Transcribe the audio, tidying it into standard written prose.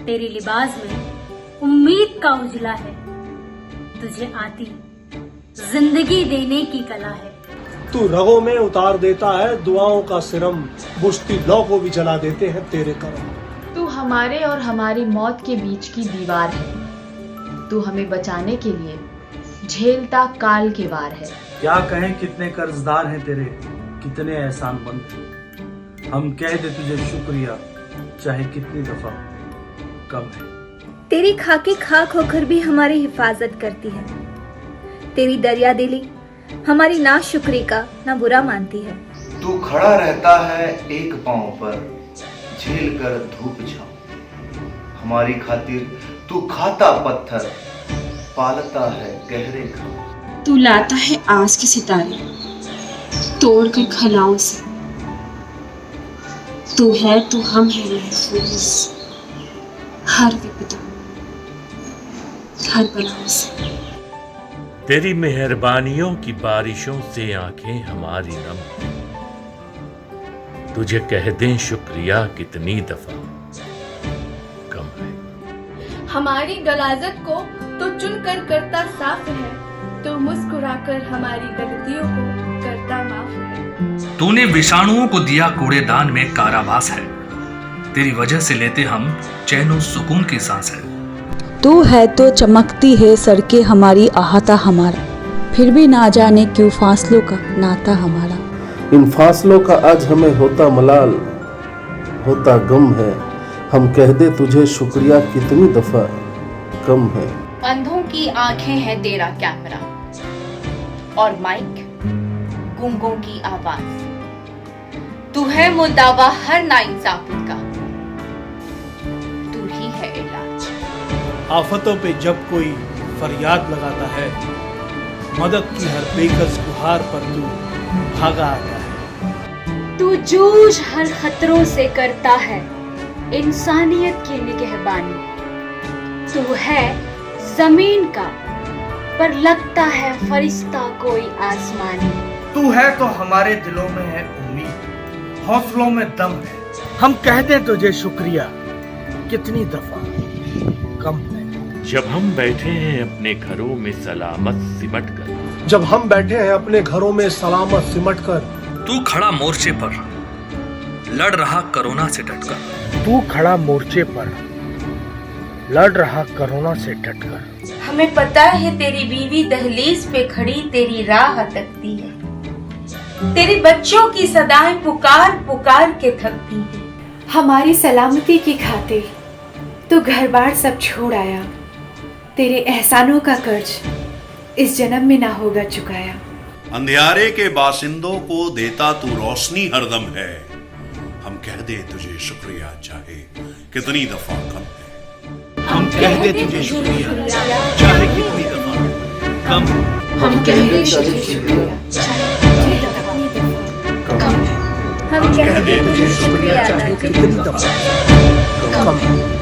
तेरे लिबास में उम्मीद का उजला है, तुझे आती जिंदगी देने की कला है। तू रगों में उतार देता है दुआओं का सिरम, बुझती लौ को भी जला देते हैं तेरे करम। तू हमारे और हमारी मौत के बीच की दीवार है, तू हमें बचाने के लिए झेलता काल के वार है। क्या कहें कितने कर्जदार हैं तेरे, कितने एहसानमंद हैं। हम कह दे तुझे शुक्रिया, चाहे कितनी दफा कम है। तेरी खाकी खाक होकर भी हमारी हिफाजत करती है, तेरी दरिया दिली हमारी ना शुक्री का ना बुरा मानती है। तू खड़ा रहता है एक पांव पर, झेल कर धूप छांव, हमारी खातिर तू खाता पत्थर, पालता है गहरे घाव। तू लाता है आस के सितारे तोड़ कर खलाओं से, तू है तो हम है महफूज हर विपदा हर बलाओं से। तेरी मेहरबानियों की बारिशों से आंखें हमारी नम, तुझे कह दें शुक्रिया कितनी दफा कम है। हमारी गलाजत को तो चुन कर करता साफ है, तो मुस्कुराकर हमारी गलतियों को करता माफ है। तूने विषाणुओं को दिया कूड़ेदान में कारावास है, तेरी वजह से लेते हम चैन सुकून की सांस है। तू है तो चमकती है सड़कें हमारी आहता हमारा, फिर भी ना जाने क्यों फासलों का नाता हमारा। इन फासलों का आज हमें होता मलाल, होता गम है, हम कह दे तुझे शुक्रिया कितनी दफा कम है। अंधों की आंखें है तेरा कैमरा और माइक गूंगों की आवाज, तू है मुद्दावा हर नाइंसाफी का, तू ही है इलाज। आफतों पे जब कोई फरियाद लगाता है, मदद की हर बेकस गुहार पर तू भागा आता है। तू जूझ हर खतरों से करता है इंसानियत की निगहबानी, तू है जमीन का पर लगता है फरिश्ता कोई आसमानी। तू है तो हमारे दिलों में है उम्मीद, हौसलों में दम है, हम कह दें तुझे शुक्रिया कितनी दफा कम है। जब हम बैठे हैं अपने घरों में सलामत सिमट कर, जब हम बैठे हैं अपने घरों में सलामत सिमट कर, तू खड़ा मोर्चे पर लड़ रहा कोरोना से डटकर, तू खड़ा मोर्चे पर लड़ रहा कोरोना से डटकर। हमें पता है तेरी बीवी दहलीज पे खड़ी तेरी राह तकती है, तेरे बच्चों की सदाएं पुकार पुकार के थकती है। हमारी सलामती की खातिर तू घर बार सब छोड़ आया, तेरे एहसानों का कर्ज इस जन्म में ना होगा चुकाया। अंधियारे के बासिंदों को देता तू रोशनी हरदम है, हम कह दे तुझे शुक्रिया चाहे कितनी दफा कम है। हम कह दे तुझे शुक्रिया चाहे कितनी दफा कम। हम कह दे तुझे शुक्रिया चाहे कितनी दफा कम। हम कह दे तुझे शुक्रिया चाहे कितनी दफा कम।